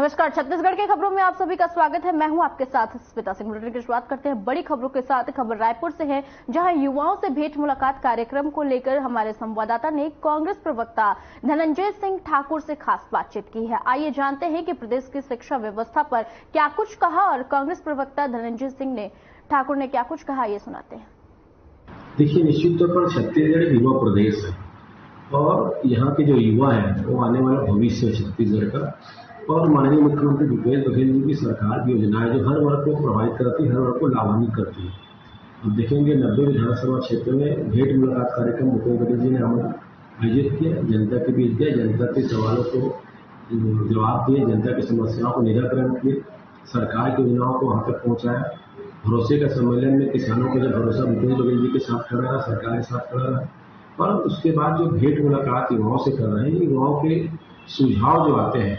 नमस्कार, छत्तीसगढ़ के खबरों में आप सभी का स्वागत है। मैं हूं आपके साथ स्मिता सिंह। बुलेटिन की शुरुआत करते हैं बड़ी खबरों के साथ। खबर रायपुर से है, जहां युवाओं से भेंट मुलाकात कार्यक्रम को लेकर हमारे संवाददाता ने कांग्रेस प्रवक्ता धनंजय सिंह ठाकुर से खास बातचीत की है। आइए जानते हैं कि प्रदेश की शिक्षा व्यवस्था पर क्या कुछ कहा और कांग्रेस प्रवक्ता धनंजय सिंह ठाकुर ने क्या कुछ कहा, ये सुनाते हैं। देखिए, निश्चित तौर पर छत्तीसगढ़ युवा प्रदेश है और यहाँ के जो युवा है वो आने वाला भविष्य है छत्तीसगढ़ का। और माननीय मुख्यमंत्री भूपेश बघेल जी की सरकार की योजनाएं जो हर वर्ग को प्रभावित करती है, हर वर्ग को लाभान्वित करती है। अब देखेंगे 90 विधानसभा क्षेत्र में भेंट मुलाकात कार्यक्रम भूपेश बघेल जी ने आयोजित किया, जनता के बीच गए, जनता के सवालों को जवाब दिए, जनता की समस्याओं को निराकरण किए, सरकार की योजनाओं को वहां तक पहुंचाया। भरोसे का सम्मेलन में किसानों का जो भरोसा भूपेश बघेल जी के साथ खड़ा रहा, सरकार के साथ खड़ा रहा। और उसके बाद जो भेंट मुलाकात युवाओं से कर रहे हैं, युवाओं के सुझाव जो आते हैं,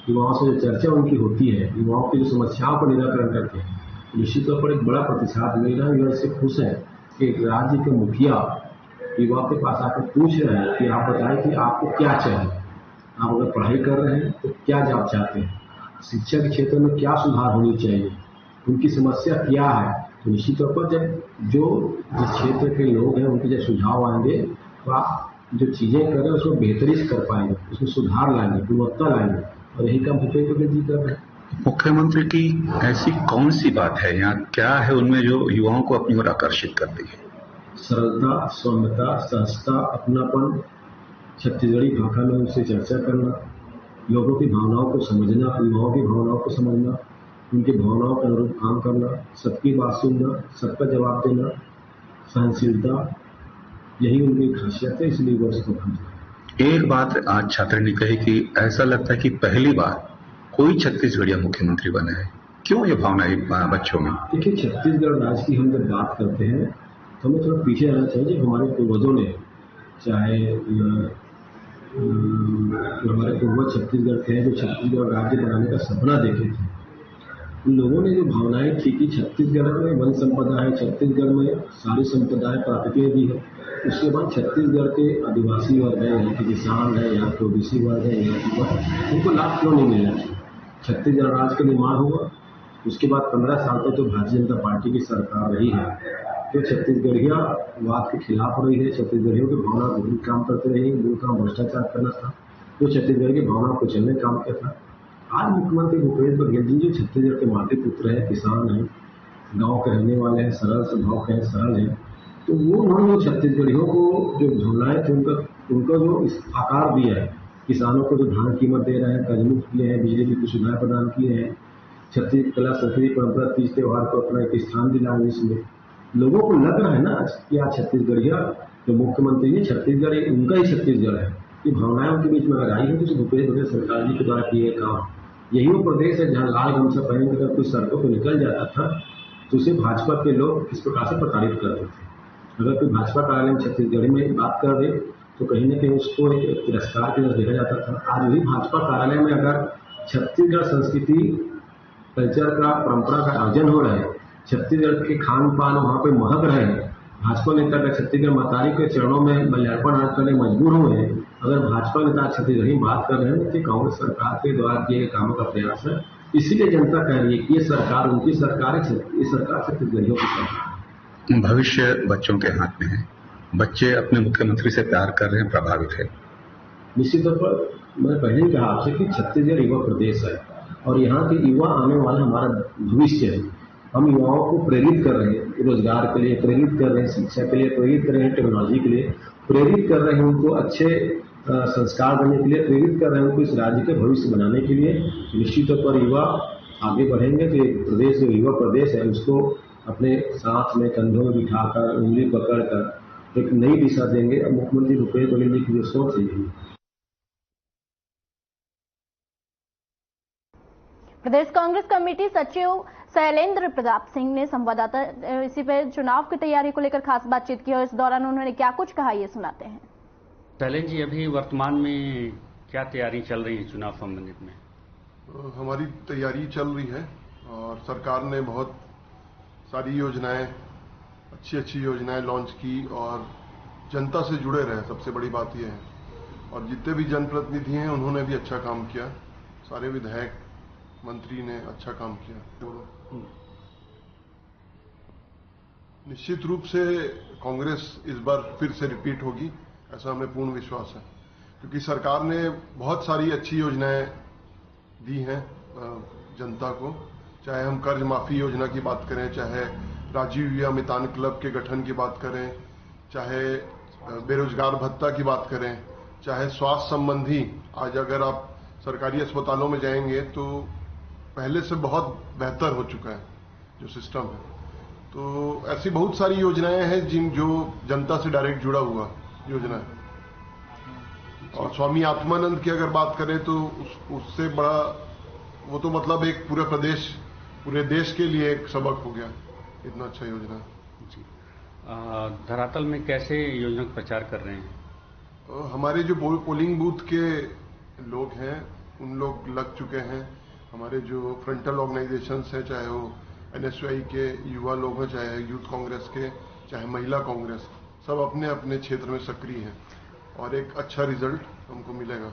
युवाओं से जो चर्चा उनकी होती है, युवाओं की जो समस्याओं का निराकरण करते हैं, निश्चित तौर पर एक बड़ा प्रतिसाद मिल रहा है। युवा इससे खुश है कि एक राज्य के मुखिया युवा के पास आकर पूछ रहे हैं कि आप बताएं कि आपको क्या चाहिए, आप अगर पढ़ाई कर रहे हैं तो क्या आप चाहते हैं, शिक्षा के क्षेत्र में क्या सुधार होनी चाहिए, उनकी समस्या क्या है। तो निश्चित तौर पर जब जिस क्षेत्र के लोग हैं उनके जब सुझाव आएंगे तो आप जो चीजें कर रहे हैं उसको बेहतरी से कर पाएंगे, उसमें सुधार लाएंगे, गुणवत्ता लाएंगे, और यही काम भूपेश बघेल जी कर रहे हैं। मुख्यमंत्री की ऐसी कौन सी बात है यहाँ, क्या है उनमें जो युवाओं को अपनी ओर आकर्षित करती है? सरलता, सौम्यता, सहजता, अपनापन, छत्तीसगढ़ी भाषा में उनसे चर्चा करना, लोगों की भावनाओं को समझना, युवाओं की भावनाओं को समझना, उनकी भावनाओं के अनुरूप काम करना, सबकी बात सुनना, सबका जवाब देना, सहनशीलता, यही उनकी खासियत है। इसलिए वो इसको एक बात आज छात्र ने कही कि ऐसा लगता है कि पहली बार कोई छत्तीसगढ़िया मुख्यमंत्री बना है। क्यों ये भावना है बच्चों में? देखिए, छत्तीसगढ़ राज्य की हम जब बात करते हैं तो हमें थोड़ा पीछे आना चाहिए। हमारे पूर्वजों ने, चाहे हमारे पूर्वज छत्तीसगढ़ थे जो छत्तीसगढ़ राज्य बनाने का सपना देखे थे, उन लोगों ने जो भावनाएं थी कि छत्तीसगढ़ में वन संपदा है, छत्तीसगढ़ में सारी संपदाएं प्राकृतिक भी है, उसके बाद छत्तीसगढ़ के आदिवासी वर्ग है, यहाँ के किसान है, यहाँ के ओबीसी वर्ग है, यहाँ के वर्ग, उनको लाभ क्यों नहीं मिला? छत्तीसगढ़ राज्य का निर्माण हुआ, उसके बाद 15 साल तक तो भारतीय जनता पार्टी की सरकार रही है, तो छत्तीसगढ़िया वाद के खिलाफ रही है, छत्तीसगढ़ियों की भावना विरुद्ध काम करते रही। वो काम भ्रष्टाचार करना था, जो छत्तीसगढ़ की भावना को चलने काम किया था। आज मुख्यमंत्री भूपेश बघेल जी जो छत्तीसगढ़ के माटी पुत्र है, किसान है, गाँव के रहने वाले हैं, सरल स्वभाव के हैं, सरल है, तो वो उन्होंने छत्तीसगढ़ियों को जो भावनाएं थे उनका जो आकार दिया है, किसानों को जो धान कीमत दे रहे हैं, कर्ज मुक्त किए हैं, बिजली की कुछ सुविधाएं प्रदान किए हैं, छत्तीस कला संस्कृति परंपरा तीज त्योहार को अपना एक स्थान दिला। इसमें लोगों को लग रहा है ना कि आज छत्तीसगढ़िया जो मुख्यमंत्री है, छत्तीसगढ़ उनका ही छत्तीसगढ़ है। ये भावनाएं उनके बीच में लगाई है कि भूपेश बघेल सरकार जी के द्वारा किए काम, यही वो प्रदेश है जहाँ लाल गमछा पहन कर अगर कोई सड़कों पर निकल जाता था तो उसे भाजपा के लोग किस प्रकार से प्रताड़ित करते थे। अगर कोई भाजपा कार्यालय में छत्तीसगढ़ी में बात कर दे तो कहीं न कहीं उसको एक तिरस्कार की नजर देखा जाता था। आज भी भाजपा कार्यालय में अगर छत्तीसगढ़ संस्कृति, कल्चर का, परंपरा का आयोजन हो रहा है, छत्तीसगढ़ के खान पान वहाँ पे महक रहे हैं, भाजपा नेता का छत्तीसगढ़ महतारी के चरणों में माल्यार्पण आज करने मजबूर हुए हैं, अगर भाजपा नेता छत्तीसगढ़ी बात कर रहे हैं तो कांग्रेस सरकार के द्वारा किए गए कामों का प्रयास है। इसीलिए जनता कह रही है कि ये सरकार उनकी सरकार है, ये सरकार छत्तीसगढ़ियों की सरकार है। भविष्य बच्चों के हाथ में है, बच्चे अपने मुख्यमंत्री से प्यार कर रहे हैं, प्रभावित है। निश्चित तौर पर मैंने पहले ही कहा आपसे कि छत्तीसगढ़ युवा प्रदेश है और यहाँ के युवा आने वाला हमारा भविष्य है। हम युवाओं को प्रेरित कर रहे हैं, रोजगार के लिए प्रेरित कर रहे हैं, शिक्षा के लिए प्रेरित कर रहे हैं, टेक्नोलॉजी के लिए प्रेरित कर रहे हैं, उनको अच्छे संस्कार देने के लिए प्रेरित कर रहे हैं, उनको इस राज्य के भविष्य बनाने के लिए। निश्चित तौर पर युवा आगे बढ़ेंगे तो एक प्रदेश जो युवा प्रदेश है उसको अपने साथ में कंधों में बिठाकर, उंगली पकड़कर एक नई दिशा देंगे। और मुख्यमंत्री भूपेश बघेल जी की जो सोच है। प्रदेश कांग्रेस कमेटी सचिव शैलेंद्र प्रताप सिंह ने संवाददाता इसी पर चुनाव की तैयारी को लेकर खास बातचीत की और इस दौरान उन्होंने क्या कुछ कहा, ये सुनाते हैं। शैलेंद्र जी, अभी वर्तमान में क्या तैयारी चल रही है चुनाव संबंधित में? हमारी तैयारी चल रही है और सरकार ने बहुत सारी योजनाएं, अच्छी योजनाएं लॉन्च की और जनता से जुड़े रहे, सबसे बड़ी बात यह है। और जितने भी जनप्रतिनिधि हैं उन्होंने भी अच्छा काम किया, सारे विधायक मंत्री ने अच्छा काम किया। निश्चित रूप से कांग्रेस इस बार फिर से रिपीट होगी, ऐसा हमें पूर्ण विश्वास है, क्योंकि सरकार ने बहुत सारी अच्छी योजनाएं दी हैं जनता को। चाहे हम कर्ज माफी योजना की बात करें, चाहे राजीव युवा मितान क्लब के गठन की बात करें, चाहे बेरोजगार भत्ता की बात करें, चाहे स्वास्थ्य संबंधी, आज अगर आप सरकारी अस्पतालों में जाएंगे तो पहले से बहुत बेहतर हो चुका है जो सिस्टम है। तो ऐसी बहुत सारी योजनाएं हैं जो जनता से डायरेक्ट जुड़ा हुआ योजना है। और स्वामी आत्मानंद की अगर बात करें तो उससे बड़ा वो तो मतलब एक पूरे देश के लिए एक सबक हो गया, इतना अच्छा योजना है। जी, धरातल में कैसे योजना का प्रचार कर रहे हैं? हमारे जो पोलिंग बूथ के लोग हैं उन लोग लग चुके हैं। हमारे जो फ्रंटल ऑर्गेनाइजेशंस हैं, चाहे वो NSY के युवा लोग हैं, चाहे यूथ कांग्रेस के, चाहे महिला कांग्रेस, सब अपने अपने क्षेत्र में सक्रिय हैं और एक अच्छा रिजल्ट हमको मिलेगा।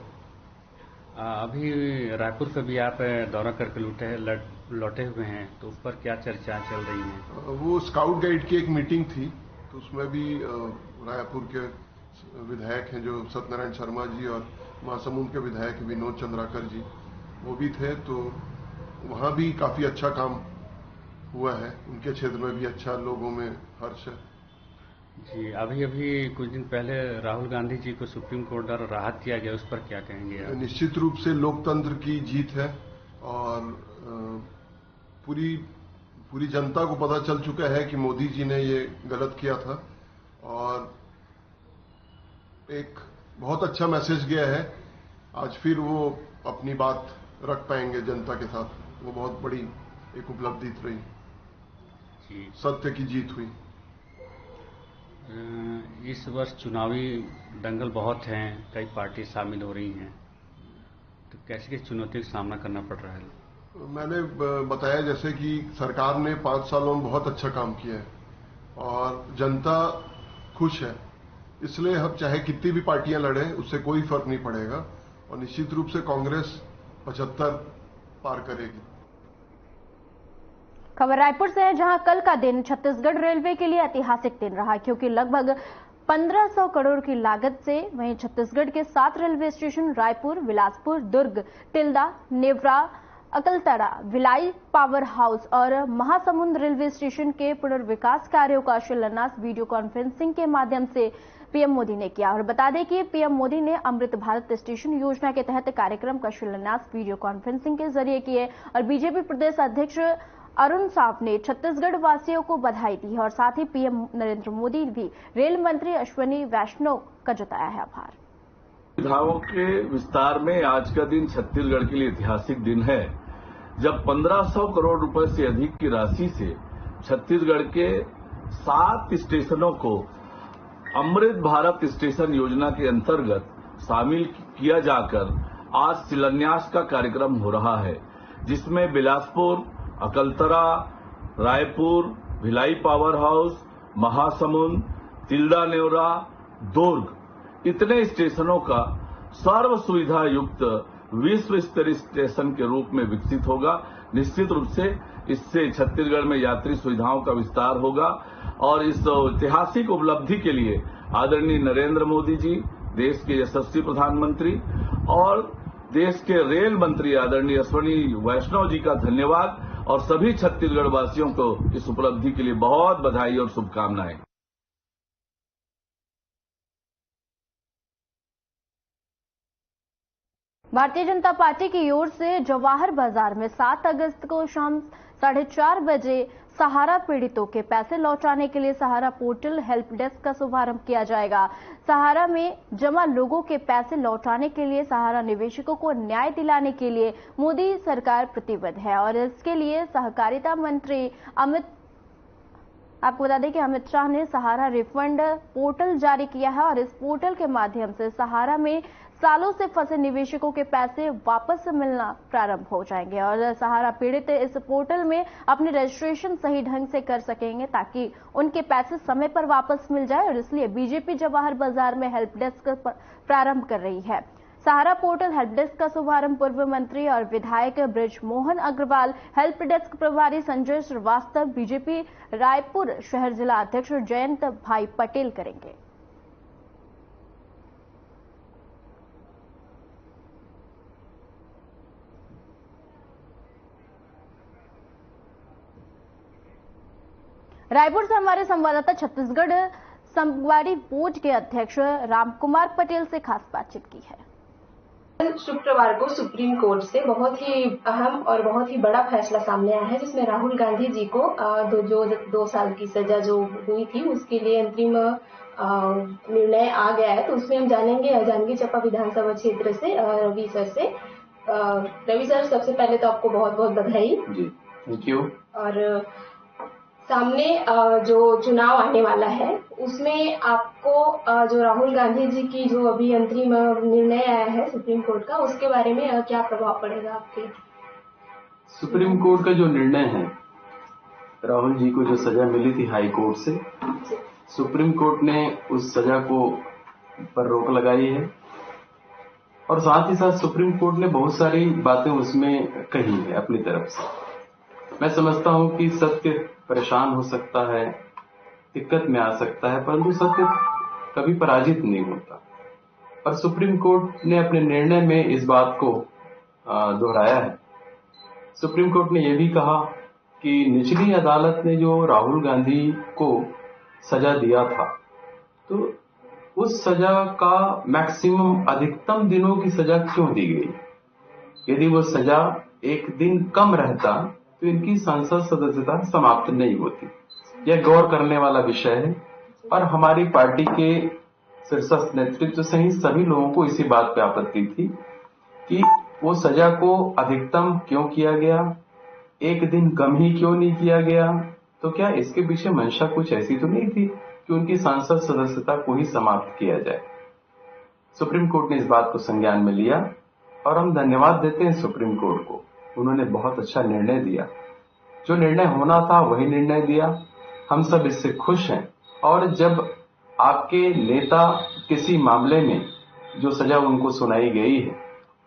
अभी रायपुर का भी आप दौरा करके लौटे हुए हैं, तो उस पर क्या चर्चा चल रही है? वो स्काउट गाइड की एक मीटिंग थी, तो उसमें भी रायपुर के विधायक हैं जो सत्यनारायण शर्मा जी और महासमुंद के विधायक विनोद चंद्राकर जी, वो भी थे। तो वहां भी काफी अच्छा काम हुआ है, उनके क्षेत्र में भी अच्छा लोगों में हर्ष है। जी, अभी कुछ दिन पहले राहुल गांधी जी को सुप्रीम कोर्ट द्वारा राहत दिया गया, उस पर क्या कहेंगे आप? निश्चित रूप से लोकतंत्र की जीत है और पूरी जनता को पता चल चुका है कि मोदी जी ने ये गलत किया था और एक बहुत अच्छा मैसेज गया है। आज फिर वो अपनी बात रख पाएंगे जनता के साथ, वो बहुत बड़ी एक उपलब्धि रही। सत्य की जीत हुई। इस वर्ष चुनावी दंगल बहुत हैं, कई पार्टी शामिल हो रही हैं, तो कैसे चुनौती का सामना करना पड़ रहा है? मैंने बताया जैसे कि सरकार ने 5 सालों में बहुत अच्छा काम किया है और जनता खुश है, इसलिए हम चाहे कितनी भी पार्टियां लड़े उससे कोई फर्क नहीं पड़ेगा और निश्चित रूप से कांग्रेस 75 पार करेगी। खबर रायपुर से है, जहां कल का दिन छत्तीसगढ़ रेलवे के लिए ऐतिहासिक दिन रहा, क्योंकि लगभग 1500 करोड़ की लागत से वहीं छत्तीसगढ़ के 7 रेलवे स्टेशन रायपुर, बिलासपुर, दुर्ग, तिल्दा, नेवरा, अकलतरा, भिलाई पावर हाउस और महासमुंद रेलवे स्टेशन के पुनर्विकास कार्यों का शिलान्यास वीडियो कॉन्फ्रेंसिंग के माध्यम से पीएम मोदी ने किया। और बता दें कि पीएम मोदी ने अमृत भारत स्टेशन योजना के तहत कार्यक्रम का शिलान्यास वीडियो कॉन्फ्रेंसिंग के जरिए किए और बीजेपी प्रदेश अध्यक्ष अरुण साव ने छत्तीसगढ़ वासियों को बधाई दी है और साथ ही पीएम नरेंद्र मोदी भी रेल मंत्री अश्विनी वैष्णव का जताया है आभार। सुविधाओं के विस्तार में आज का दिन छत्तीसगढ़ के लिए ऐतिहासिक दिन है, जब 1500 करोड़ रुपए से अधिक की राशि से छत्तीसगढ़ के 7 स्टेशनों को अमृत भारत स्टेशन योजना के अंतर्गत शामिल किया जाकर आज शिलान्यास का कार्यक्रम हो रहा है, जिसमें बिलासपुर, अकलतरा, रायपुर, भिलाई पावर हाउस, महासमुंद, तिल्दा, नेवरा, दुर्ग इतने स्टेशनों का सर्व सुविधा युक्त विश्व स्तरीय स्टेशन के रूप में विकसित होगा। निश्चित रूप से इससे छत्तीसगढ़ में यात्री सुविधाओं का विस्तार होगा और इस ऐतिहासिक उपलब्धि के लिए आदरणीय नरेंद्र मोदी जी, देश के यशस्वी प्रधानमंत्री, और देश के रेल मंत्री आदरणीय अश्विनी वैष्णव जी का धन्यवाद और सभी छत्तीसगढ़ वासियों को इस उपलब्धि के लिए बहुत बधाई और शुभकामनाएं। भारतीय जनता पार्टी की ओर से जवाहर बाजार में 7 अगस्त को शाम 4:30 बजे सहारा पीड़ितों के पैसे लौटाने के लिए सहारा पोर्टल हेल्प डेस्क का शुभारंभ किया जाएगा। सहारा में जमा लोगों के पैसे लौटाने के लिए सहारा निवेशकों को न्याय दिलाने के लिए मोदी सरकार प्रतिबद्ध है और इसके लिए सहकारिता मंत्री आपको बता दें कि अमित शाह ने सहारा रिफंड पोर्टल जारी किया है और इस पोर्टल के माध्यम से सहारा में सालों से फंसे निवेशकों के पैसे वापस मिलना प्रारंभ हो जाएंगे और सहारा पीड़ित इस पोर्टल में अपने रजिस्ट्रेशन सही ढंग से कर सकेंगे ताकि उनके पैसे समय पर वापस मिल जाए और इसलिए बीजेपी जवाहर बाजार में हेल्प डेस्क प्रारंभ कर रही है। सहारा पोर्टल हेल्प डेस्क का शुभारंभ पूर्व मंत्री और विधायक ब्रिज मोहन अग्रवाल, हेल्प डेस्क प्रभारी संजय श्रीवास्तव, बीजेपी रायपुर शहर जिला अध्यक्ष जयंत भाई पटेल करेंगे। रायपुर से हमारे संवाददाता छत्तीसगढ़ संगवारी बोर्ड के अध्यक्ष रामकुमार पटेल से खास बातचीत की है। शुक्रवार को सुप्रीम कोर्ट से बहुत ही अहम और बहुत ही बड़ा फैसला सामने आया है, जिसमें राहुल गांधी जी को 2 साल की सजा जो हुई थी उसके लिए अंतरिम निर्णय आ गया है। तो उसमें हम जानेंगे जांजगीर चांपा विधानसभा क्षेत्र से रवि सर से। रवि सर, सबसे पहले तो आपको बहुत बहुत बधाई जी। Thank you. और सामने जो चुनाव आने वाला है उसमें आपको जो राहुल गांधी जी की जो अभी अंतरिम निर्णय आया है सुप्रीम कोर्ट का, उसके बारे में क्या प्रभाव पड़ेगा आपके? सुप्रीम कोर्ट का जो निर्णय है, राहुल जी को जो सजा मिली थी हाई कोर्ट से, सुप्रीम कोर्ट ने उस सजा को पर रोक लगाई है और साथ ही साथ सुप्रीम कोर्ट ने बहुत सारी बातें उसमें कही है अपनी तरफ से। मैं समझता हूं कि सत्य परेशान हो सकता है, दिक्कत में आ सकता है, परंतु सत्य कभी पराजित नहीं होता। और सुप्रीम कोर्ट ने अपने निर्णय में इस बात को दोहराया है। सुप्रीम कोर्ट ने यह भी कहा कि निचली अदालत ने जो राहुल गांधी को सजा दिया था, तो उस सजा का मैक्सिमम अधिकतम दिनों की सजा क्यों दी गई? यदि वो सजा एक दिन कम रहता तो इनकी संसद सदस्यता समाप्त नहीं होती। यह गौर करने वाला विषय है और हमारी पार्टी के शीर्षस्थ नेतृत्व सहित सभी लोगों को इसी बात पे आपत्ति थी कि वो सजा को अधिकतम क्यों किया गया, एक दिन कम ही क्यों नहीं किया गया। तो क्या इसके पीछे मंशा कुछ ऐसी तो नहीं थी कि उनकी सांसद सदस्यता को ही समाप्त किया जाए? सुप्रीम कोर्ट ने इस बात को संज्ञान में लिया और हम धन्यवाद देते हैं सुप्रीम कोर्ट को। उन्होंने बहुत अच्छा निर्णय दिया, जो निर्णय होना था वही निर्णय दिया। हम सब इससे खुश हैं। और जब आपके नेता किसी मामले में जो सजा उनको सुनाई गई है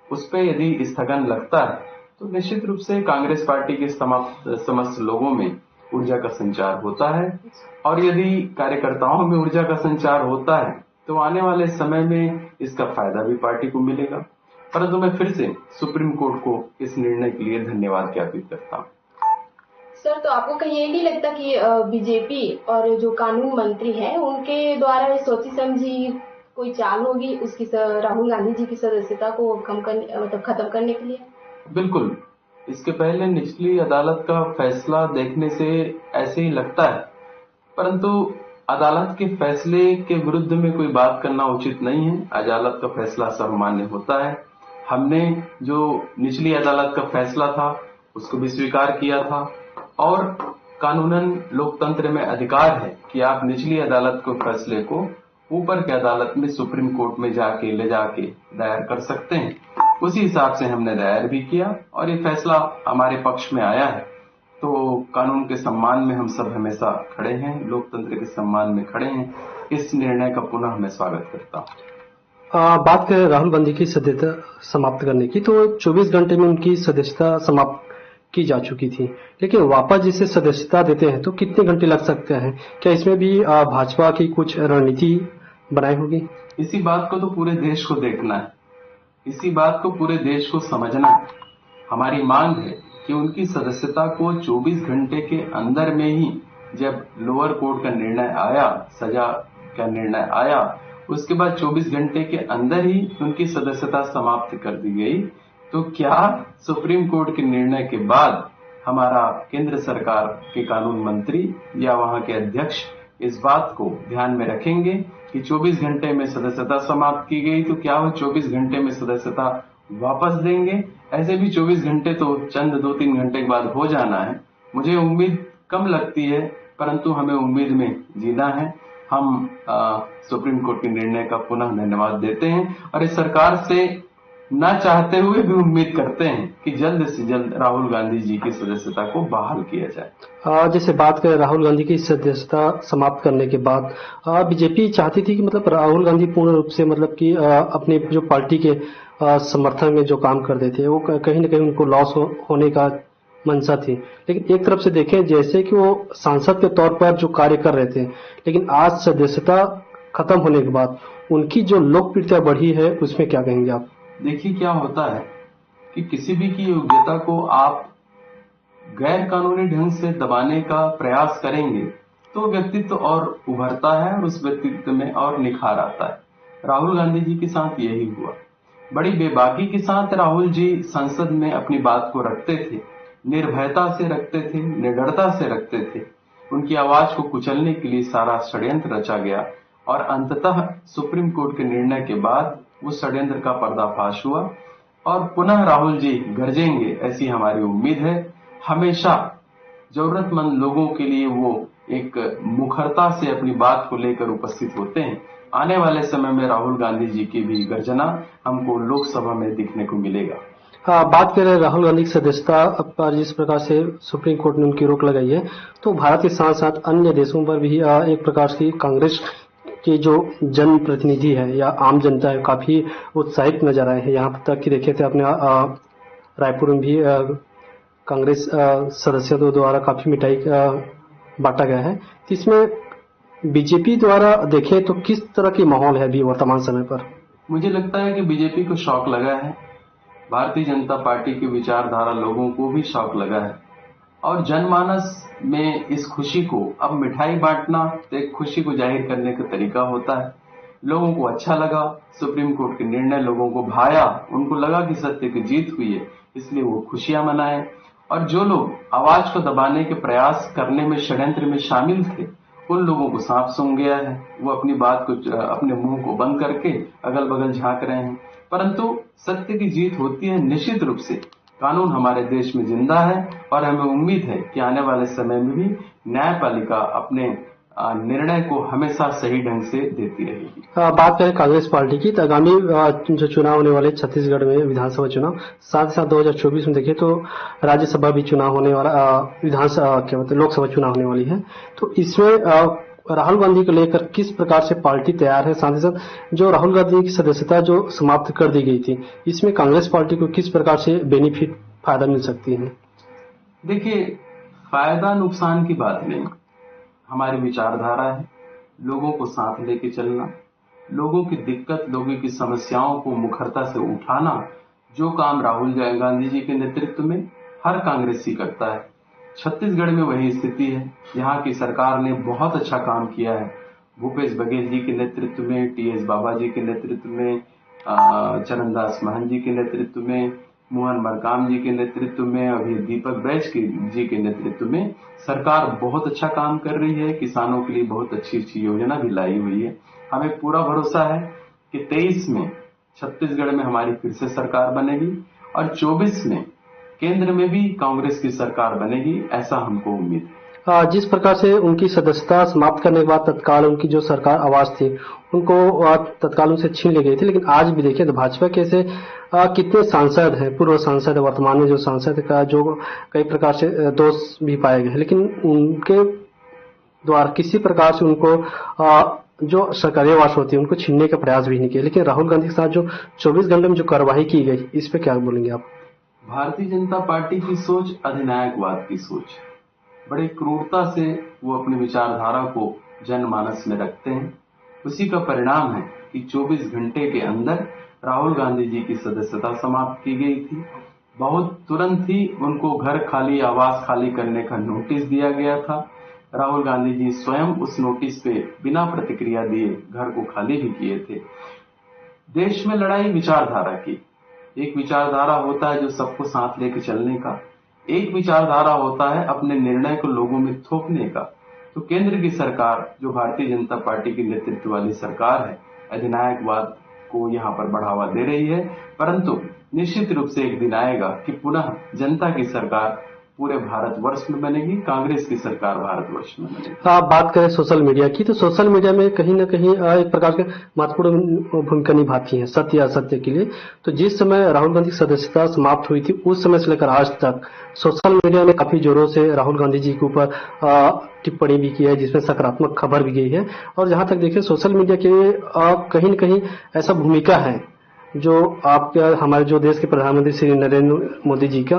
उस पर यदि स्थगन लगता है तो निश्चित रूप से कांग्रेस पार्टी के समस्त लोगों में ऊर्जा का संचार होता है और यदि कार्यकर्ताओं में ऊर्जा का संचार होता है तो आने वाले समय में इसका फायदा भी पार्टी को मिलेगा। परंतु मैं फिर से सुप्रीम कोर्ट को इस निर्णय के लिए धन्यवाद ज्ञापित करता हूँ। सर, तो आपको कहीं ये नहीं लगता कि बीजेपी और जो कानून मंत्री हैं उनके द्वारा सोची समझी कोई चाल होगी उसकी राहुल गांधी जी की सदस्यता को खत्म करने के लिए? बिल्कुल। इसके पहले निचली अदालत का फैसला देखने से ऐसे ही लगता है, परंतु अदालत के फैसले के विरुद्ध में कोई बात करना उचित नहीं है। अदालत का फैसला सर्वमान्य होता है। हमने जो निचली अदालत का फैसला था उसको भी स्वीकार किया था और कानूनन लोकतंत्र में अधिकार है कि आप निचली अदालत के फैसले को ऊपर की अदालत में सुप्रीम कोर्ट में ले जाके दायर कर सकते हैं। उसी हिसाब से हमने दायर भी किया और ये फैसला हमारे पक्ष में आया है। तो कानून के सम्मान में हम सब हमेशा खड़े हैं, लोकतंत्र के सम्मान में खड़े हैं। इस निर्णय का पुनः मैं स्वागत करता हूँ। बात करें राहुल गांधी की सदस्यता समाप्त करने की, तो 24 घंटे में उनकी सदस्यता समाप्त की जा चुकी थी, लेकिन वापस जिसे सदस्यता देते हैं तो कितने घंटे लग सकते हैं? क्या इसमें भी भाजपा की कुछ रणनीति बनाई होगी? इसी बात को तो पूरे देश को देखना है, इसी बात को पूरे देश को समझना है। हमारी मांग है कि उनकी सदस्यता को 24 घंटे के अंदर में ही, जब लोअर कोर्ट का निर्णय आया, सजा का निर्णय आया, उसके बाद 24 घंटे के अंदर ही उनकी सदस्यता समाप्त कर दी गई। तो क्या सुप्रीम कोर्ट के निर्णय के बाद हमारा केंद्र सरकार के कानून मंत्री या वहां के अध्यक्ष इस बात को ध्यान में रखेंगे कि 24 घंटे में सदस्यता समाप्त की गई, तो क्या वो 24 घंटे में सदस्यता वापस देंगे? ऐसे भी 24 घंटे तो चंद 2-3 घंटे के बाद हो जाना है। मुझे उम्मीद कम लगती है, परंतु हमें उम्मीद में जीना है। हम सुप्रीम कोर्ट के निर्णय का पुनः धन्यवाद देते हैं और इस सरकार से न चाहते हुए भी उम्मीद करते हैं कि जल्द से जल्द राहुल गांधी जी की सदस्यता को बहाल किया जाए। जैसे बात करें राहुल गांधी की सदस्यता समाप्त करने के बाद बीजेपी चाहती थी कि मतलब राहुल गांधी पूर्ण रूप से मतलब कि अपने जो पार्टी के समर्थन में जो काम करते थे वो कहीं न कहीं उनको लॉस होने का मंशा थी। लेकिन एक तरफ से देखें जैसे कि वो सांसद के तौर पर जो कार्य कर रहे थे, लेकिन आज सदस्यता खत्म होने के बाद उनकी जो लोकप्रियता बढ़ी है उसमें क्या कहेंगे आप? देखिए क्या होता है कि किसी भी की योग्यता को आप गैर कानूनी ढंग से दबाने का प्रयास करेंगे तो व्यक्तित्व और उभरता है और उस व्यक्तित्व में और निखार आता है। राहुल गांधी जी के साथ यही हुआ। बड़ी बेबाकी के साथ राहुल जी संसद में अपनी बात को रखते थे, निर्भयता से रखते थे, निडरता से रखते थे। उनकी आवाज को कुचलने के लिए सारा षड्यंत्र रचा गया और अंततः सुप्रीम कोर्ट के निर्णय के बाद उस षड्यंत्र का पर्दाफाश हुआ और पुनः राहुल जी गरजेंगे, ऐसी हमारी उम्मीद है। हमेशा जरूरतमंद लोगों के लिए वो एक मुखरता से अपनी बात को लेकर उपस्थित होते हैं। आने वाले समय में राहुल गांधी जी की भी गर्जना हमको लोकसभा में दिखने को मिलेगा। बात करें राहुल गांधी की सदस्यता पर जिस प्रकार से सुप्रीम कोर्ट ने उनकी रोक लगाई है, तो भारत के साथ साथ अन्य देशों पर भी एक प्रकार से कांग्रेस के जो जनप्रतिनिधि है या आम जनता है काफी उत्साहित नजर आए हैं। यहाँ तक कि देखे थे अपने रायपुर में भी कांग्रेस सदस्यों द्वारा काफी मिठाई बांटा गया है। तो इसमें बीजेपी द्वारा देखें तो किस तरह की माहौल है अभी वर्तमान समय पर? मुझे लगता है कि बीजेपी को शौक लगा है, भारतीय जनता पार्टी की विचारधारा लोगों को भी शौक लगा है और जनमानस में इस खुशी को अब मिठाई बांटना एक खुशी को जाहिर करने का तरीका होता है। लोगों को अच्छा लगा, सुप्रीम कोर्ट के निर्णय लोगों को भाया, उनको लगा कि सत्य की जीत हुई है, इसलिए वो खुशियां मनाए। और जो लोग आवाज को दबाने के प्रयास करने में षड्यंत्र में शामिल थे उन लोगों को सांप सूंघ गया है। वो अपनी बात को अपने मुंह को बंद करके अगल बगल झांक रहे हैं, परंतु सत्य की जीत होती है निश्चित रूप से। कानून हमारे देश में जिंदा है और हमें उम्मीद है कि आने वाले समय में भी न्यायपालिका अपने निर्णय को हमेशा सही ढंग से देती रहेगी। बात करें कांग्रेस पार्टी की, तो आगामी जो चुनाव होने वाले छत्तीसगढ़ में विधानसभा चुनाव, साथ ही साथ 2024 में देखें तो राज्यसभा भी चुनाव होने वाला, लोकसभा चुनाव होने वाली है। तो इसमें राहुल गांधी को लेकर किस प्रकार से पार्टी तैयार है? साथ ही साथ जो राहुल गांधी की सदस्यता जो समाप्त कर दी गई थी, इसमें कांग्रेस पार्टी को किस प्रकार से बेनिफिट फायदा मिल सकती है? देखिए, फायदा नुकसान की बात नहीं, हमारी विचारधारा है लोगों को साथ लेके चलना, लोगों की दिक्कत, लोगों की समस्याओं को मुखरता से उठाना। जो काम राहुल गांधी जी के नेतृत्व में हर कांग्रेसी करता है, छत्तीसगढ़ में वही स्थिति है। यहाँ की सरकार ने बहुत अच्छा काम किया है। भूपेश बघेल जी के नेतृत्व में, टीएस बाबा जी के नेतृत्व में, चरणदास महंत जी के नेतृत्व में, मोहन मरकाम जी के नेतृत्व में, अभी दीपक बैज जी के नेतृत्व में सरकार बहुत अच्छा काम कर रही है। किसानों के लिए बहुत अच्छी अच्छी योजना भी लाई हुई है। हमें पूरा भरोसा है कि 23 में छत्तीसगढ़ में हमारी फिर से सरकार बनेगी और 24 में केंद्र में भी कांग्रेस की सरकार बनेगी, ऐसा हमको उम्मीद है। जिस प्रकार से उनकी सदस्यता समाप्त करने के बाद तत्काल उनकी जो सरकार आवाज थी उनको तत्काल उनसे छीन ली गई थी, लेकिन आज भी देखिए तो भाजपा के से कितने सांसद हैं, पूर्व सांसद है, वर्तमान में जो सांसद का जो कई प्रकार से दोष भी पाए गए, लेकिन उनके द्वारा किसी प्रकार से उनको जो सरकारी आवास होती है उनको छीनने का प्रयास भी नहीं किया। लेकिन राहुल गांधी के साथ जो 24 घंटे में जो कार्रवाई की गई, इस पे क्या बोलेंगे आप? भारतीय जनता पार्टी की सोच अधिनायकवाद की सोच, बड़ी क्रूरता से वो अपनी विचारधारा को जनमानस में रखते हैं। उसी का परिणाम है कि 24 घंटे के अंदर राहुल गांधी जी की सदस्यता समाप्त की गई थी। बहुत तुरंत ही उनको घर खाली, आवास खाली करने का नोटिस दिया गया था। राहुल गांधी जी स्वयं उस नोटिस पे बिना प्रतिक्रिया दिए घर को खाली भी किए थे। देश में लड़ाई विचारधारा की, एक विचारधारा होता है जो सबको साथ लेके चलने का, एक विचारधारा होता है अपने निर्णय को लोगों में थोपने का। तो केंद्र की सरकार जो भारतीय जनता पार्टी की नेतृत्व वाली सरकार है, अधिनायकवाद को यहाँ पर बढ़ावा दे रही है, परंतु निश्चित रूप से एक दिन आएगा कि पुनः जनता की सरकार पूरे भारतवर्ष में बनेगी, कांग्रेस की सरकार भारतवर्ष में बनेगी। बात करें सोशल मीडिया की, तो सोशल मीडिया में कहीं न कहीं एक प्रकार के महत्वपूर्ण भूमिका निभाती है सत्य या असत्य के लिए। तो जिस समय राहुल गांधी की सदस्यता समाप्त हुई थी, उस समय से लेकर आज तक सोशल मीडिया ने काफी जोरों से राहुल गांधी जी के ऊपर टिप्पणी भी की है, जिसमें सकारात्मक खबर भी गई है। और जहां तक देखिए सोशल मीडिया के कहीं न कहीं ऐसा भूमिका है जो आपके हमारे जो देश के प्रधानमंत्री श्री नरेंद्र मोदी जी का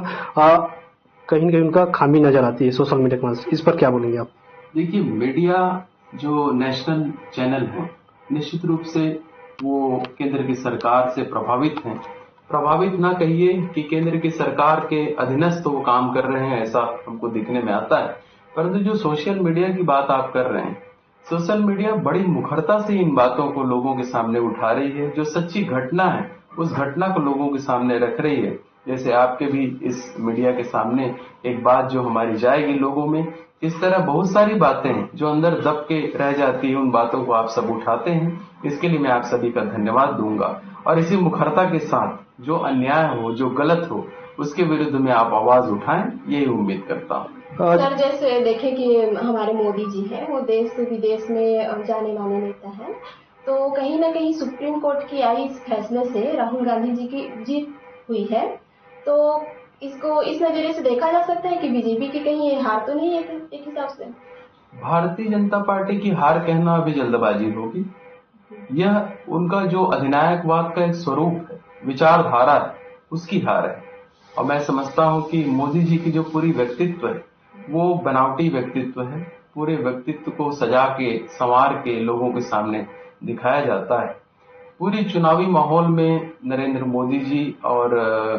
कहीं न कहीं उनका खामी नजर आती है सोशल मीडिया के माध्यम से, इस पर क्या बोलेंगे आप? देखिए, मीडिया जो नेशनल चैनल है निश्चित रूप से वो केंद्र की सरकार से प्रभावित हैं। प्रभावित ना कहिए कि केंद्र की सरकार के अधीनस्थ वो काम कर रहे हैं, ऐसा हमको दिखने में आता है। परंतु जो सोशल मीडिया की बात आप कर रहे हैं, सोशल मीडिया बड़ी मुखरता से इन बातों को लोगों के सामने उठा रही है। जो सच्ची घटना है उस घटना को लोगों के सामने रख रही है। जैसे आपके भी इस मीडिया के सामने एक बात जो हमारी जाएगी लोगों में, इस तरह बहुत सारी बातें हैं जो अंदर दब के रह जाती है, उन बातों को आप सब उठाते हैं। इसके लिए मैं आप सभी का धन्यवाद दूंगा और इसी मुखरता के साथ जो अन्याय हो, जो गलत हो, उसके विरुद्ध में आप आवाज उठाएं, यही उम्मीद करता हूं। सर, जैसे देखें कि हमारे मोदी जी हैं, वो देश विदेश में जाने माने नेता हैं, तो कहीं ना कहीं सुप्रीम कोर्ट की आई इस फैसले से राहुल गांधी जी की जीत हुई है। तो इसको इस नजरिए से देखा जा सकता है कि बीजेपी की कहीं ये हार तो नहीं है एक हिसाब से? भारतीय जनता पार्टी की हार कहना अभी जल्दबाजी होगी। यह उनका जो अधिनायकवाद का एक स्वरूप है, विचारधारा है, उसकी हार है। और मैं समझता हूं कि मोदी जी की जो पूरी व्यक्तित्व है वो बनावटी व्यक्तित्व है। पूरे व्यक्तित्व को सजा के संवार के लोगों के सामने दिखाया जाता है। पूरी चुनावी माहौल में नरेंद्र मोदी जी और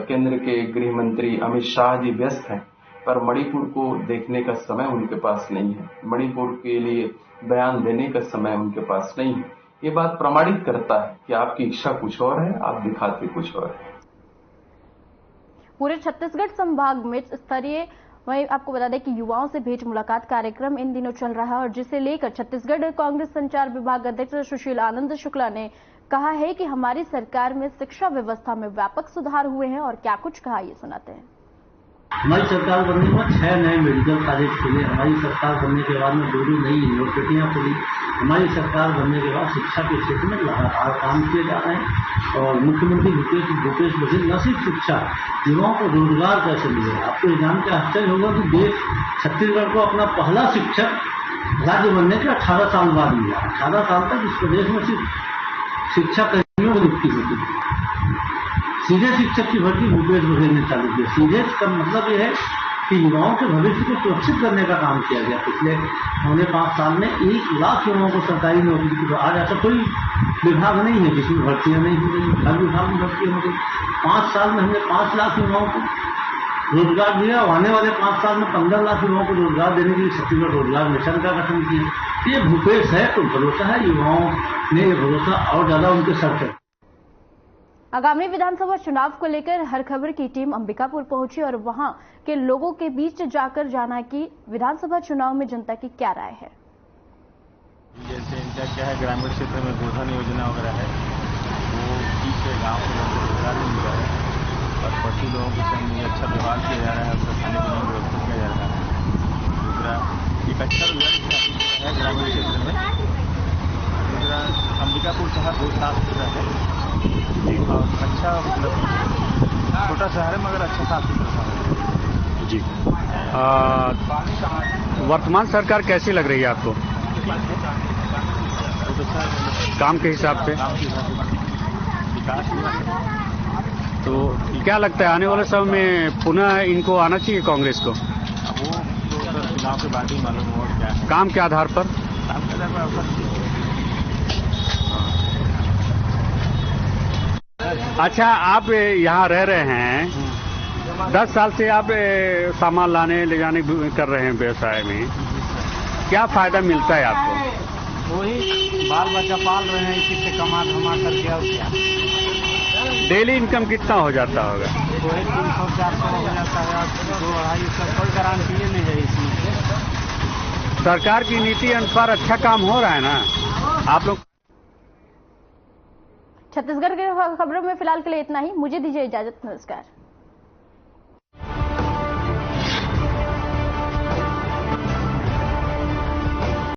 केंद्र के गृह मंत्री अमित शाह जी व्यस्त हैं, पर मणिपुर को देखने का समय उनके पास नहीं है। मणिपुर के लिए बयान देने का समय उनके पास नहीं है। ये बात प्रमाणित करता है कि आपकी इच्छा कुछ और है, आप दिखाते कुछ और है। पूरे छत्तीसगढ़ संभाग में स्तरीय, वहीं आपको बता दें कि युवाओं से भेंट मुलाकात कार्यक्रम इन दिनों चल रहा है और जिसे लेकर छत्तीसगढ़ कांग्रेस संचार विभाग अध्यक्ष सुशील आनंद शुक्ला ने कहा है कि हमारी सरकार में शिक्षा व्यवस्था में व्यापक सुधार हुए हैं और क्या कुछ कहा, ये सुनाते हैं। हमारी सरकार बनने में 6 नए मेडिकल कॉलेज खुले। हमारी सरकार बनने के बाद में 2 नई यूनिवर्सिटियां खुली। हमारी सरकार बनने के बाद शिक्षा के क्षेत्र में लगातार काम किए जा रहे हैं और मुख्यमंत्री भूपेश बघेल न सिर्फ शिक्षा, युवाओं को रोजगार कैसे मिले। आपको जान के आश्चर्य होगा कि देश छत्तीसगढ़ को अपना पहला शिक्षक राज्य बनने के 18 साल बाद मिला। 18 साल तक इस प्रदेश में सिर्फ शिक्षा कर्मियों की नियुक्ति होती थी। सीधे शिक्षक की भर्ती भूपेश बघेल ने चालू किया। सीधे का मतलब यह है कि युवाओं के भविष्य को सुरक्षित करने का काम किया गया। पिछले 5 साल में 1 लाख युवाओं को सरकारी नौकरी की। आज ऐसा कोई विभाग नहीं है जिसमें भर्तियां नहीं हो रही। हर विभाग में भर्तियां हो गई। 5 साल में हमने 5 लाख युवाओं को रोजगार दिया और आने वाले 5 साल में 15 लाख युवाओं को रोजगार देने के लिए छत्तीसगढ़ रोजगार मिशन का गठन किया। ये भूपेश है तो भरोसा है, युवाओं ने ये भरोसा और ज्यादा उनके सर पे। आगामी विधानसभा चुनाव को लेकर हर खबर की टीम अंबिकापुर पहुंची और वहां के लोगों के बीच जाकर जाना कि विधानसभा चुनाव में जनता की क्या राय है। जैसे इनका क्या है, ग्रामीण क्षेत्र में गोधन योजना वगैरह है, वो ठीक से गाँव के लोगों को रोजगार नहीं मिल रहा है और पशु लोगों के संग अच्छा व्यवहार किया जा रहा है, उसका खाने पीने की व्यवस्था किया जा रहा है। दूसरा एक अच्छा रोजगार है ग्रामीण क्षेत्र में। दूसरा अंबिकापुर शहर बहुत साफ सुथरा है और अच्छा, छोटा शहर है मगर अच्छा साफ सुथरा शहर है जी। वर्तमान सरकार कैसी लग रही है आपको? बहुत अच्छा है काम के हिसाब से। विकास हुआ है। तो क्या लगता है आने वाले समय में पुनः इनको आना चाहिए कांग्रेस को? वो तो चुनाव के बाद ही मालूम होगा क्या है। काम के आधार पर? काम के आधार पर अच्छा, आप यहाँ रह रहे हैं, 10 साल से आप सामान लाने ले जाने कर रहे हैं व्यवसाय में, क्या फायदा मिलता है आपको? वही बाल बच्चा पाल रहे हैं, इसी से कमा धमा करके। और क्या डेली इनकम कितना हो जाता होगा? वही 300-400 हो जाता है। 2-250 कोई गारंटी नहीं है इसमें। सरकार की नीति अनुसार अच्छा काम हो रहा है ना आप लोग? छत्तीसगढ़ के खबरों में फिलहाल के लिए इतना ही। मुझे दीजिए इजाजत। नमस्कार।